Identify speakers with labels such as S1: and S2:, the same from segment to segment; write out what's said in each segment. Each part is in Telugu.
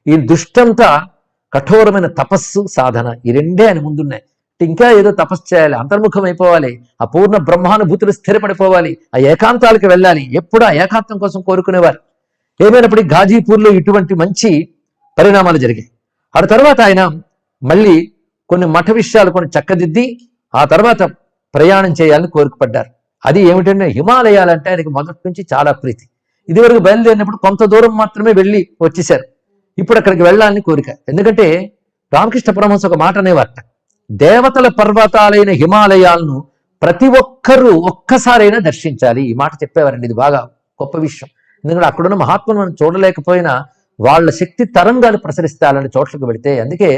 S1: ఈ దృష్టంతా కఠోరమైన తపస్సు సాధన, ఈ రెండే ఆయన ముందున్నాయి. ఇంకా ఏదో తపస్సు చేయాలి, అంతర్ముఖం అయిపోవాలి, ఆ పూర్ణ బ్రహ్మానుభూతులు స్థిరపడిపోవాలి, ఆ ఏకాంతాలకు వెళ్ళాలి, ఎప్పుడు ఆ ఏకాంతం కోసం కోరుకునేవారు. ఏమైనప్పటికీ ఘాజీపూర్లో ఇటువంటి మంచి పరిణామాలు జరిగాయి. ఆ తర్వాత ఆయన మళ్ళీ కొన్ని మఠ విషయాలు కొన్ని చక్కదిద్ది ఆ తర్వాత ప్రయాణం చేయాలని కోరికపడ్డారు. అది ఏమిటంటే హిమాలయాలంటే ఆయనకి మొదటి నుంచి చాలా ప్రీతి. ఇదివరకు బయలుదేరినప్పుడు కొంత దూరం మాత్రమే వెళ్ళి వచ్చేశారు. ఇప్పుడు అక్కడికి వెళ్ళాలని కోరిక. ఎందుకంటే రామకృష్ణ పరమహంస ఒక మాట అనేవారట, దేవతల పర్వతాలైన హిమాలయాలను ప్రతి ఒక్కరూ ఒక్కసారైనా దర్శించాలి. ఈ మాట చెప్పేవారండి. ఇది బాగా గొప్ప విషయం. ఎందుకంటే అక్కడున్న మహాత్ములు మనం చూడలేకపోయినా వాళ్ళ శక్తి తరంగాలు ప్రసరిస్తే అలాంటి చోట్లకు వెళితే. అందుకే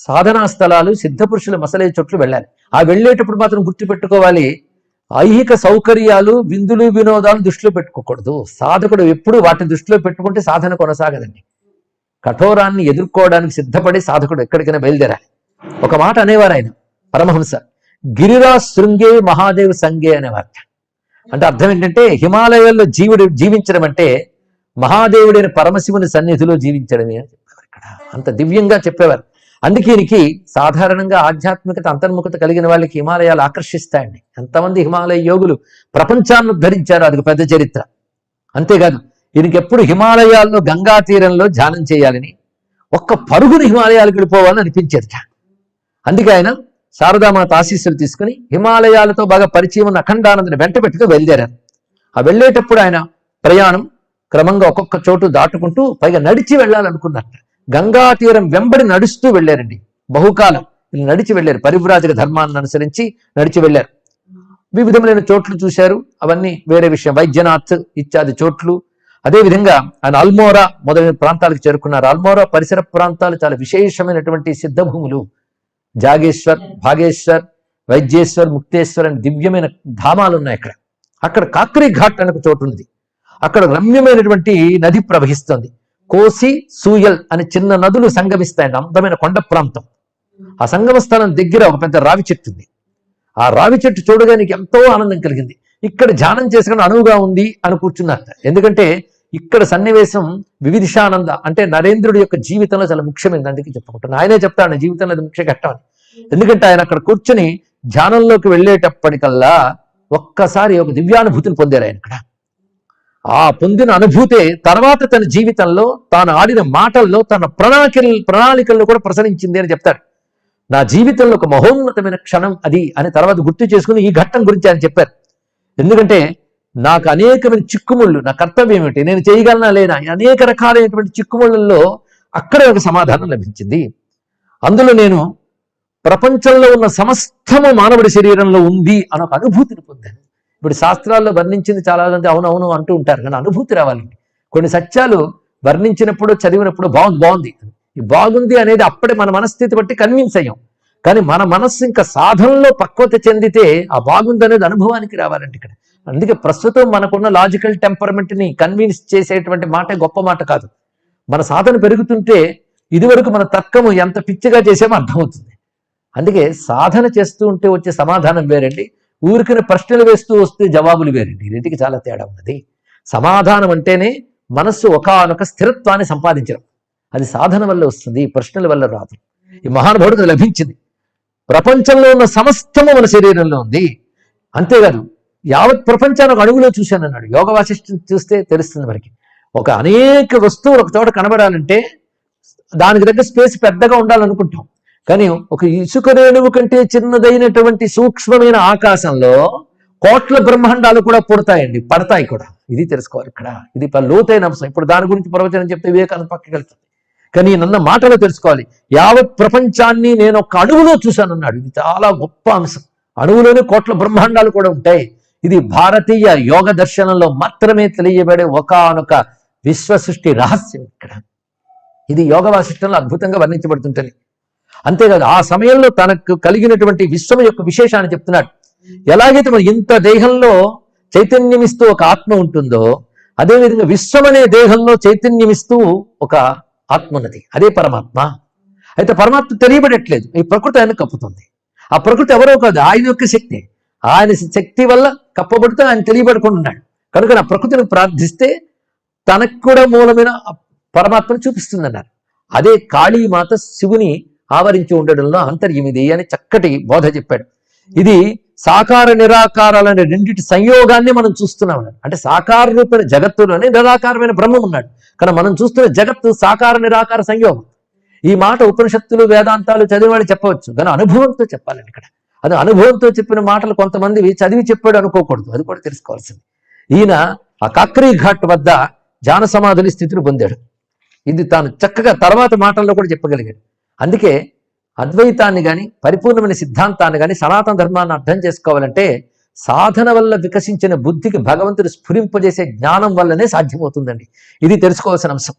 S1: సాధనా స్థలాలు సిద్ధపురుషుల మసలే చోట్లు వెళ్ళాలి. ఆ వెళ్ళేటప్పుడు మాత్రం గుర్తుపెట్టుకోవాలి, ఐహిక సౌకర్యాలు విందులు వినోదాలు దృష్టిలో పెట్టుకోకూడదు. సాధకుడు ఎప్పుడు వాటిని దృష్టిలో పెట్టుకుంటే సాధన కొనసాగదండి. కఠోరాన్ని ఎదుర్కోవడానికి సిద్ధపడి సాధకుడు ఎక్కడికైనా బయలుదేరాలి. ఒక మాట అనేవారు ఆయన పరమహంస, గిరిరాజ్ శృంగే మహాదేవ్ సంగే అనేవారు. అంటే అర్థం ఏంటంటే హిమాలయాల్లో జీవించడం అంటే మహాదేవుడైన పరమశివుని సన్నిధిలో జీవించడమే అని చెప్పేవారు. ఇక్కడ అంత దివ్యంగా చెప్పేవారు. అందుకేనికి సాధారణంగా ఆధ్యాత్మికత అంతర్ముఖత కలిగిన వాళ్ళకి హిమాలయాలు ఆకర్షిస్తాయండి. ఎంతమంది హిమాలయ యోగులు ప్రపంచాన్ని ఉద్ధరించారు, అది పెద్ద చరిత్ర. అంతేకాదు ఈయనకి ఎప్పుడు హిమాలయాల్లో గంగా తీరంలో ధ్యానం చేయాలని, ఒక్క పరుగుని హిమాలయాలకు వెళ్ళిపోవాలని అనిపించేది. అందుకే ఆయన శారదామాత ఆశీస్సులు తీసుకుని హిమాలయాలతో బాగా పరిచయం ఉన్న అఖండానందని వెంట పెట్టుకు బయలుదేరారు. ఆ వెళ్ళేటప్పుడు ఆయన ప్రయాణం క్రమంగా ఒక్కొక్క చోటు దాటుకుంటూ పైగా నడిచి వెళ్ళాలనుకున్నట్ట. గంగా తీరం వెంబడి నడుస్తూ వెళ్ళారండి. బహుకాలం నడిచి వెళ్ళారు. పరివ్రాజక ధర్మాన్ని అనుసరించి నడిచి వెళ్ళారు. వివిధమైన చోట్లు చూశారు. అవన్నీ వేరే విషయం. వైద్యనాథ్ ఇత్యాది చోట్లు. అదేవిధంగా ఆయన అల్మోరా మొదలైన ప్రాంతాలకు చేరుకున్నారు. అల్మోరా పరిసర ప్రాంతాలు చాలా విశేషమైనటువంటి సిద్ధభూములు. జాగేశ్వర్, భాగేశ్వర్, వైద్యేశ్వర్, ముక్తేశ్వర్ అని దివ్యమైన ధామాలు ఉన్నాయి అక్కడ. అక్కడ కాక్రీ ఘాట్ అనే చోటు ఉంది. అక్కడ రమ్యమైనటువంటి నది ప్రవహిస్తుంది. కోసి, సూయల్ అనే చిన్న నదులు సంగమిస్తాయండి. అందమైన కొండ ప్రాంతం. ఆ సంగమ స్థలం దగ్గర ఒక పెద్ద రావి చెట్టు ఉంది. ఆ రావి చెట్టు చూడగానే ఎంతో ఆనందం కలిగింది. ఇక్కడ ధ్యానం చేసుకుని అనువుగా ఉంది అని కూర్చున్నట్ట. ఎందుకంటే ఇక్కడ సన్నివేశం వివిధిషానంద అంటే నరేంద్రుడి యొక్క జీవితంలో చాలా ముఖ్యమైనది. అందుకే చెప్పుకుంటున్నాను. ఆయనే చెప్తాడు జీవితంలో అది ముఖ్య ఘట్టం అని. ఎందుకంటే ఆయన అక్కడ కూర్చుని ధ్యానంలోకి వెళ్ళేటప్పటికల్లా ఒక్కసారి ఒక దివ్యానుభూతిని పొందారు ఆయన అక్కడ. ఆ పొందిన అనుభూతే తర్వాత తన జీవితంలో తాను ఆడిన మాటల్లో తన ప్రణాళికల్లో కూడా ప్రసరించింది అని చెప్తాడు. నా జీవితంలో ఒక మహోన్నతమైన క్షణం అది అని తర్వాత గుర్తు చేసుకుని ఈ ఘట్టం గురించి ఆయన చెప్పారు. ఎందుకంటే నాకు అనేకమైన చిక్కుముళ్ళు, నా కర్తవ్యం ఏమిటి, నేను చేయగలనా లేనా, అనేక రకాలైనటువంటి చిక్కుముళ్ళల్లో అక్కడే ఒక సమాధానం లభించింది. అందులో నేను ప్రపంచంలో ఉన్న సమస్తము మానవుడి శరీరంలో ఉంది అని ఒక అనుభూతిని పొందాను. ఇప్పుడు శాస్త్రాల్లో వర్ణించింది చాలా మంది అవునవును అంటూ ఉంటారు, కానీ అనుభూతి రావాలండి. కొన్ని సత్యాలు వర్ణించినప్పుడు చదివినప్పుడు బాగుంది ఈ బాగుంది అనేది అప్పుడే మన మనస్థితి బట్టి కన్విన్స్ అయ్యాం. కానీ మన మనస్సు ఇంకా సాధనలో పక్వత చెందితే ఆ బాగుంది అనేది అనుభవానికి రావాలండి ఇక్కడ. అందుకే ప్రస్తుతం మనకున్న లాజికల్ టెంపర్మెంట్ని కన్విన్స్ చేసేటువంటి మాట గొప్ప మాట కాదు. మన సాధన పెరుగుతుంటే ఇదివరకు మన తర్కము ఎంత పిచ్చిగా చేసేమో అర్థమవుతుంది. అందుకే సాధన చేస్తూ ఉంటే వచ్చే సమాధానం వేరండి, ఊరికిన ప్రశ్నలు వేస్తూ వస్తే జవాబులు వేరండి. రెంటికి చాలా తేడా ఉన్నది. సమాధానం అంటేనే మనస్సు ఒకానొక స్థిరత్వాన్ని సంపాదించడం. అది సాధన వల్ల వస్తుంది, ప్రశ్నల వల్ల రాదు. ఈ మహానుభావుడికి లభించింది. ప్రపంచంలో ఉన్న సమస్తము మన శరీరంలో ఉంది. అంతేకాదు యావత్ ప్రపంచాన్ని ఒక అడుగులో చూశాను అన్నాడు. యోగ వాసిష్ఠం చూస్తే తెలుస్తుంది మనకి. ఒక అనేక వస్తువులు ఒక చోట కనబడాలంటే దానికి దగ్గర స్పేస్ పెద్దగా ఉండాలనుకుంటాం. కానీ ఒక ఇసుక రేణువు కంటే చిన్నదైనటువంటి సూక్ష్మమైన ఆకాశంలో కోట్ల బ్రహ్మాండాలు కూడా పుడతాయండి, పడతాయి కూడా. ఇది తెలుసుకోవాలి ఇక్కడ. ఇది లోతైన అంశం. ఇప్పుడు దాని గురించి ప్రవచనం చెప్తే వివేకానంద పక్కకి వెళ్తుంది. కానీ నన్న మాటలో తెలుసుకోవాలి. యావత్ ప్రపంచాన్ని నేను ఒక అణువులో చూశానన్నాడు. ఇది చాలా గొప్ప అంశం. అణువులోనే కోట్ల బ్రహ్మాండాలు కూడా ఉంటాయి. ఇది భారతీయ యోగ దర్శనంలో మాత్రమే తెలియబడే ఒకానొక విశ్వ సృష్టి రహస్యం ఇక్కడ. ఇది యోగ వాసిష్టంలో అద్భుతంగా వర్ణించబడుతుంటుంది. అంతేకాదు ఆ సమయంలో తనకు కలిగినటువంటి విశ్వం యొక్క విశేషాన్ని చెప్తున్నాడు. ఎలాగైతే మన ఇంత దేహంలో చైతన్యమిస్తూ ఒక ఆత్మ ఉంటుందో అదేవిధంగా విశ్వం అనే దేహంలో చైతన్యమిస్తూ ఒక ఆత్మ ఉన్నది. అదే పరమాత్మ. అయితే పరమాత్మ తెలియబడట్లేదు. ఈ ప్రకృతి ఆయన కప్పుతుంది. ఆ ప్రకృతి ఎవరో కాదు, ఆయన యొక్క శక్తి. ఆయన శక్తి వల్ల కప్పబడుతూ ఆయన తెలియబడుకుంటున్నాడు. కనుక ఆ ప్రకృతిని ప్రార్థిస్తే తనకు కూడా మూలమైన పరమాత్మను చూపిస్తుంది అన్నారు. అదే కాళీమాత శివుని ఆవరించి ఉండడంలో అంతర్యం ఇది అని చక్కటి బోధ చెప్పాడు. ఇది సాకార నిరాకారాలనే రెండింటి సంయోగాన్ని మనం చూస్తున్నాం. అంటే సాకార రూపమైన జగత్తులోనే నిరాకారమైన బ్రహ్మం ఉన్నాడు. కానీ మనం చూస్తున్న జగత్తు సాకార నిరాకార సంయోగం. ఈ మాట ఉపనిషత్తులు వేదాంతాలు చదివేవాళ్ళు చెప్పవచ్చు, కానీ అనుభవంతో చెప్పాలండి. ఇక్కడ అది అనుభవంతో చెప్పిన మాటలు కొంతమంది చదివి చెప్పాడు అనుకోకూడదు, అది కూడా తెలుసుకోవాల్సింది. ఈయన ఆ కాక్రీ ఘాట్ వద్ద ధ్యాన సమాధుల స్థితిని పొందాడు. ఇది తాను చక్కగా తర్వాత మాటల్లో కూడా చెప్పగలిగాడు. అందుకే అద్వైతాన్ని కానీ పరిపూర్ణమైన సిద్ధాంతాన్ని కానీ సనాతన ధర్మాన్ని అర్థం చేసుకోవాలంటే సాధన వల్ల వికసించిన బుద్ధికి భగవంతుడు స్ఫురింపజేసే జ్ఞానం వల్లనే సాధ్యమవుతుందండి. ఇది తెలుసుకోవాల్సిన అంశం.